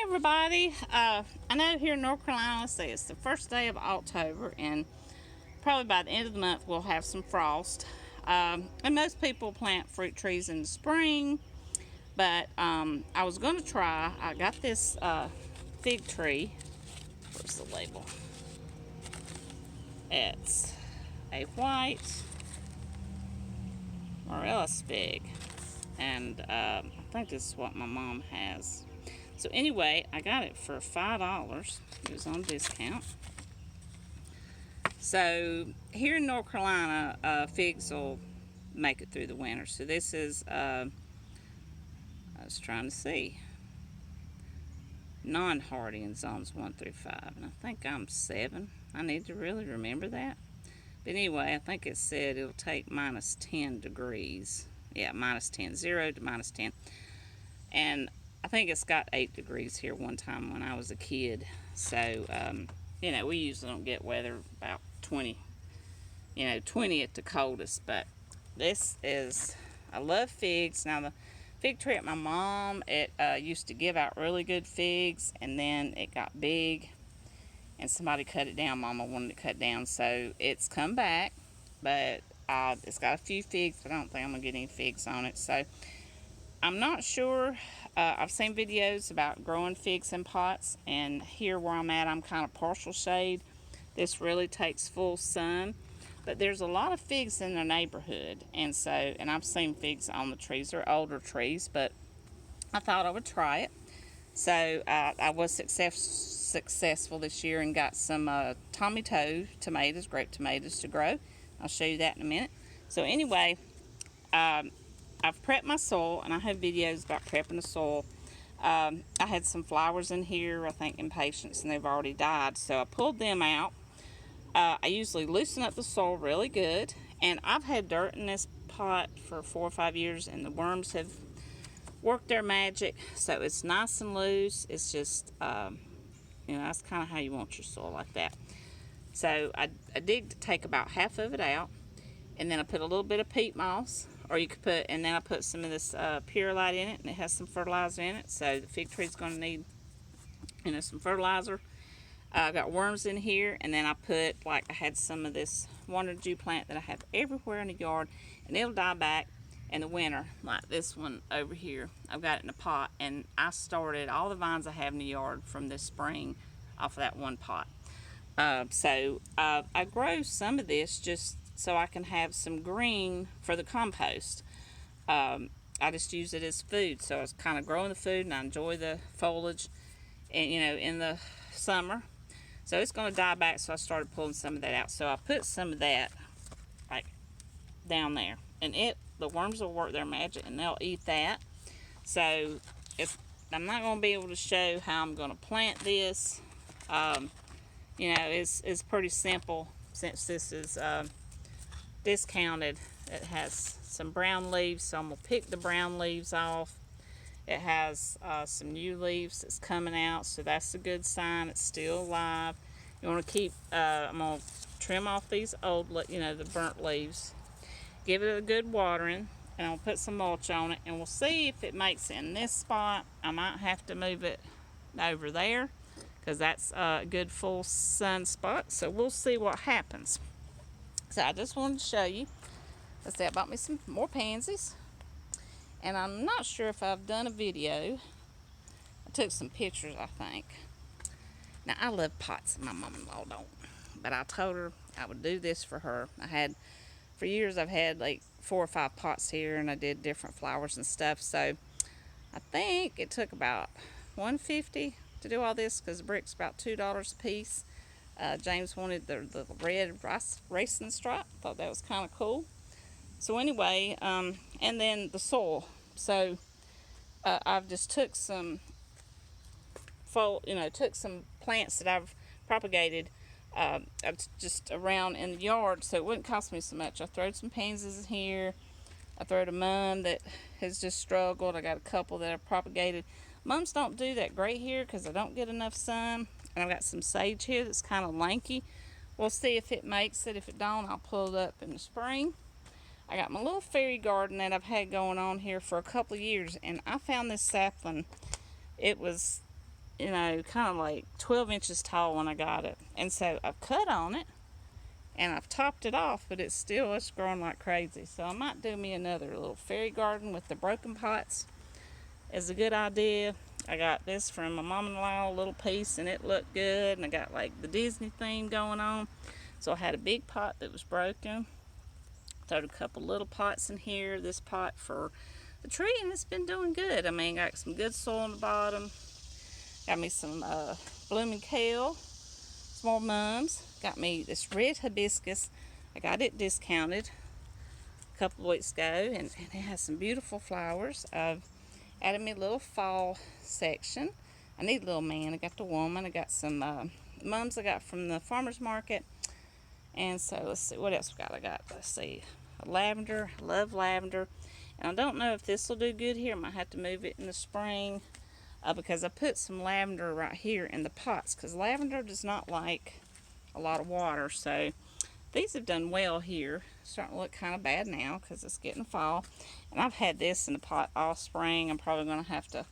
Everybody. I know here in North Carolina, let's see, it's the first day of October, and probably by the end of the month we'll have some frost. And most people plant fruit trees in the spring, but I was going to try. I got this fig tree. Where's the label? It's a white Morellus fig, and I think this is what my mom has. So anyway, I got it for $5. It was on discount. So here in North Carolina, figs will make it through the winter. So this is, I was trying to see, non-hardy in zones 1 through 5. And I think I'm 7. I need to really remember that. But anyway, I think it said it'll take minus 10 degrees. Yeah, minus 10. 0 to minus 10. And I think it's got 8 degrees here one time when I was a kid. So, you know, we usually don't get weather about 20. 20 at the coldest. But this is, I love figs. Now, the fig tree at my mom, it used to give out really good figs. And then it got big. And somebody cut it down. Mama wanted it cut down. So, it's come back. But it's got a few figs. But I don't think I'm going to get any figs on it. So, I'm not sure. I've seen videos about growing figs in pots, and here where I'm at, I'm kind of partial shade. This really takes full sun, but there's a lot of figs in the neighborhood, and I've seen figs on the trees. They're older trees, but I thought I would try it. So I was successful this year and got some Tommy Toe tomatoes, grape tomatoes to grow. I'll show you that in a minute. So anyway, I've prepped my soil, and I have videos about prepping the soil. I had some flowers in here, I think impatiens, and they've already died, so I pulled them out. I usually loosen up the soil really good, and I've had dirt in this pot for 4 or 5 years, and the worms have worked their magic, so it's nice and loose. It's just, that's kind of how you want your soil, like that. So I did take about half of it out, and then I put a little bit of peat moss. Or you could put, and then I put some of this Purolite in it, and it has some fertilizer in it. So the fig tree's going to need, some fertilizer. I got worms in here, and then I had some of this Wonder Dew plant that I have everywhere in the yard, and it'll die back in the winter, like this one over here. I've got it in a pot, and I started all the vines I have in the yard from this spring off of that one pot. I grow some of this just so I can have some green for the compost. I just use it as food, so I was kind of growing the food, and I enjoy the foliage, and in the summer. So it's going to die back, so I started pulling some of that out. So I put some of that like down there, and the worms will work their magic, and they'll eat that. So I'm not going to be able to show how I'm going to plant this. It's pretty simple since this is discounted. It has some brown leaves, so I'm going to pick the brown leaves off. It has some new leaves that's coming out, so that's a good sign. It's still alive. You want to keep, I'm going to trim off these old, the burnt leaves. Give it a good watering, and I'll put some mulch on it, and we'll see if it makes it in this spot. I might have to move it over there, because that's a good full sun spot, so we'll see what happens. So I just wanted to show you. Let's see, I bought me some more pansies. And I'm not sure if I've done a video. I took some pictures, I think. Now, I love pots. My mom-in-law don't. But I told her I would do this for her. For years, I've had like 4 or 5 pots here, and I did different flowers and stuff. So I think it took about $150 to do all this, because the brick's about $2 a piece. James wanted the red racing stripe. Thought that was kind of cool. So anyway, and then the soil. So I've just took some plants that I've propagated just around in the yard, so it wouldn't cost me so much. I throwed some pansies in here. I throwed a mum that has just struggled. I got a couple that I've propagated. Mums don't do that great here because I don't get enough sun. And I've got some sage here that's kind of lanky. We'll see if it makes it. If it don't, I'll pull it up in the spring. I got my little fairy garden that I've had going on here for a couple of years, and I found this sapling. It was you know, kind of like 12 inches tall when I got it. And so I've cut on it and I've topped it off, but it's growing like crazy. So I might do me another little fairy garden with the broken pots. Is a good idea. I got this from my mom-in-law, a little piece, and it looked good. And I got like the Disney theme going on. So I had a big pot that was broken. Throwed a couple little pots in here. This pot for the tree, and it's been doing good. I mean, got some good soil on the bottom. Got me some blooming kale, some more mums. Got me this red hibiscus. I got it discounted a couple of weeks ago, and it has some beautiful flowers. I've added me a little fall section. I need a little man. I got the woman. I got some mums I got from the farmer's market. And so let's see what else we got. Let's see, lavender. I love lavender. And I don't know if this will do good here. I might have to move it in the spring because I put some lavender right here in the pots because lavender does not like a lot of water. So these have done well here. Starting to look kind of bad now because it's getting fall. And I've had this in the pot all spring. I'm probably going to have to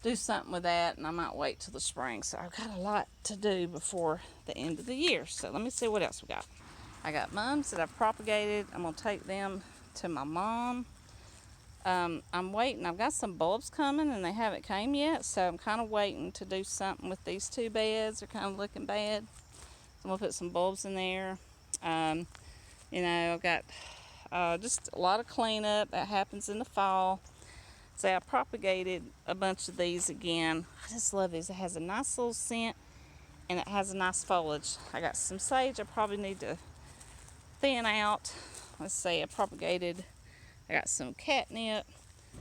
do something with that, and I might wait till the spring. So I've got a lot to do before the end of the year. So let me see what else we got. I got mums that I've propagated. I'm going to take them to my mom. I'm waiting. I've got some bulbs coming and they haven't came yet, so I'm kind of waiting to do something with these two beds. They're kind of looking bad. So I'm going to put some bulbs in there. You know, I've got just a lot of cleanup that happens in the fall. So I propagated a bunch of these again. I just love these. It has a nice little scent and it has a nice foliage. I got some sage I probably need to thin out. Let's see, I got some catnip.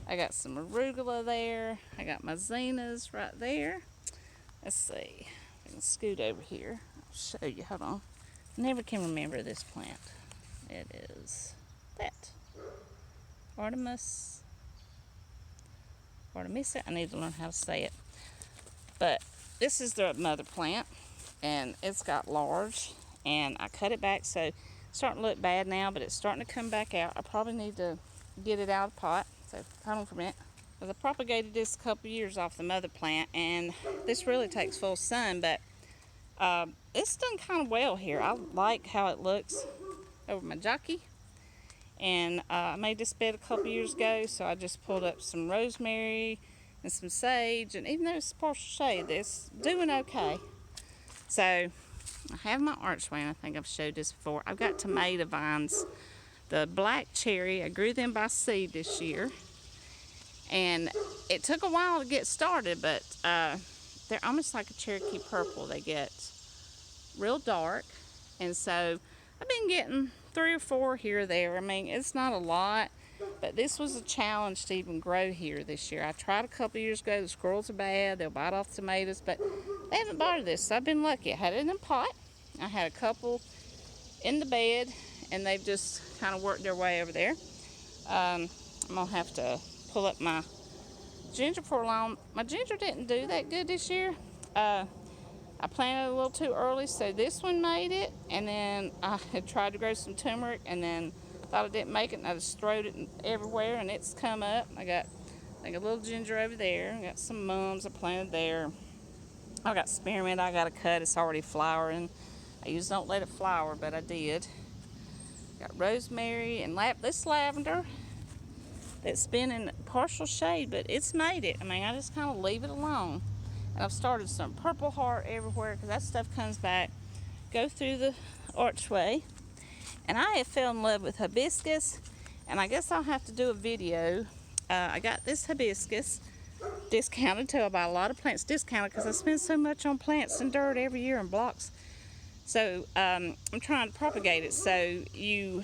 I got some arugula there. I got my zinnias right there. Let's see. I can scoot over here. I'll show you. Hold on. Never can remember this plant. It is that. Artemisia. I need to learn how to say it. But this is the mother plant. And it's got large. And I cut it back, so it's starting to look bad now, but it's starting to come back out. I probably need to get it out of the pot. So hold on for a minute. Because I propagated this a couple years off the mother plant, and this really takes full sun, but it's done kind of well here. I like how it looks over my jockey. And I made this bed a couple years ago, so I just pulled up some rosemary and some sage, and even though it's partial shade, it's doing okay. So I have my archway, and I think I've showed this before. I've got tomato vines. The black cherry, I grew them by seed this year. And it took a while to get started, but they're almost like a Cherokee purple. They get real dark. And so I've been getting 3 or 4 here or there. I mean, it's not a lot, but this was a challenge to even grow here this year. I tried a couple years ago. The squirrels are bad. They'll bite off tomatoes, but they haven't bothered this. So I've been lucky. I had it in a pot. I had a couple in the bed, and they've just kind of worked their way over there. I'm going to have to pull up my ginger for long. My ginger didn't do that good this year. I planted a little too early, so this one made it. And then I had tried to grow some turmeric, and then thought I didn't make it, and I just throwed it everywhere, and it's come up. I got, I think, a little ginger over there. I got some mums I planted there. I got spearmint I got to cut. It's already flowering. I usually don't let it flower, but I did. Got rosemary and this lavender that's been in partial shade, but it's made it. I mean, I just kind of leave it alone. And I've started some purple heart everywhere because that stuff comes back, go through the archway. And I have fell in love with hibiscus, and I guess I'll have to do a video. I got this hibiscus discounted too. I buy a lot of plants discounted because I spend so much on plants and dirt every year and blocks. So I'm trying to propagate it. So you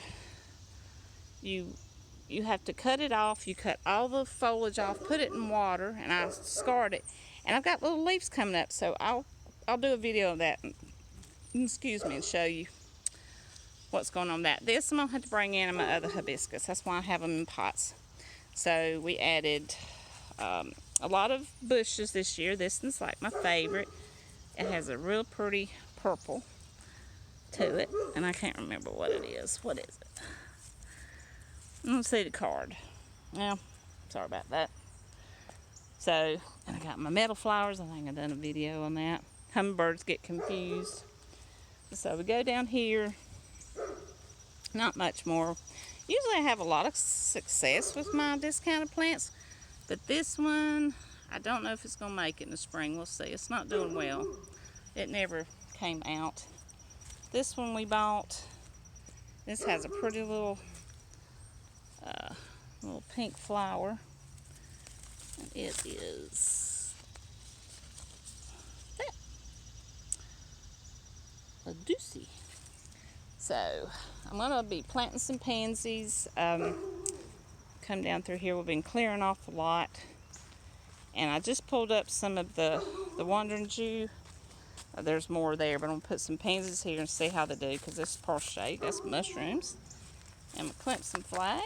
have to cut it off. You cut all the foliage off, put it in water, and I scarred it. And I've got little leaves coming up, so I'll do a video of that. Excuse me, and show you what's going on with that. This I'm gonna have to bring in my other hibiscus. That's why I have them in pots. So we added a lot of bushes this year. This one's like my favorite. It has a real pretty purple to it, and I can't remember what it is. What is it? I don't see the card. Well, sorry about that. So, and I got my metal flowers. I think I've done a video on that. Hummingbirds get confused. So we go down here. Not much more. Usually I have a lot of success with my discounted plants, but this one, I don't know if it's going to make it in the spring. We'll see. It's not doing well. It never came out. This one we bought. This has a pretty little pink flower. And it is that. A doocy. So I'm going to be planting some pansies. Come down through here. We've been clearing off a lot. And I just pulled up some of the Wandering Jew. There's more there, but I'm going to put some pansies here and see how they do, because this is partial shade. That's mushrooms. And my Clemson flag.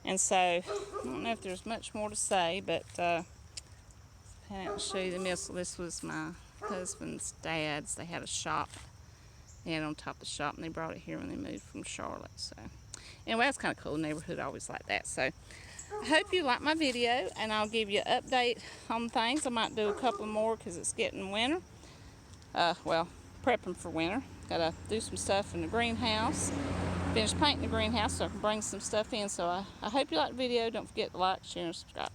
And so, I don't know if there's much more to say, but pan out and show you the missile. This was my husband's dad's. They had a shop. They had it on top of the shop, and they brought it here when they moved from Charlotte. So, anyway, that's kind of cool. Neighborhood, I always like that. So, I hope you like my video, and I'll give you an update on things. I might do a couple more because it's getting winter. Well, prepping for winter. Gotta do some stuff in the greenhouse. Finish painting the greenhouse so I can bring some stuff in. So I hope you like the video. Don't forget to like, share, and subscribe.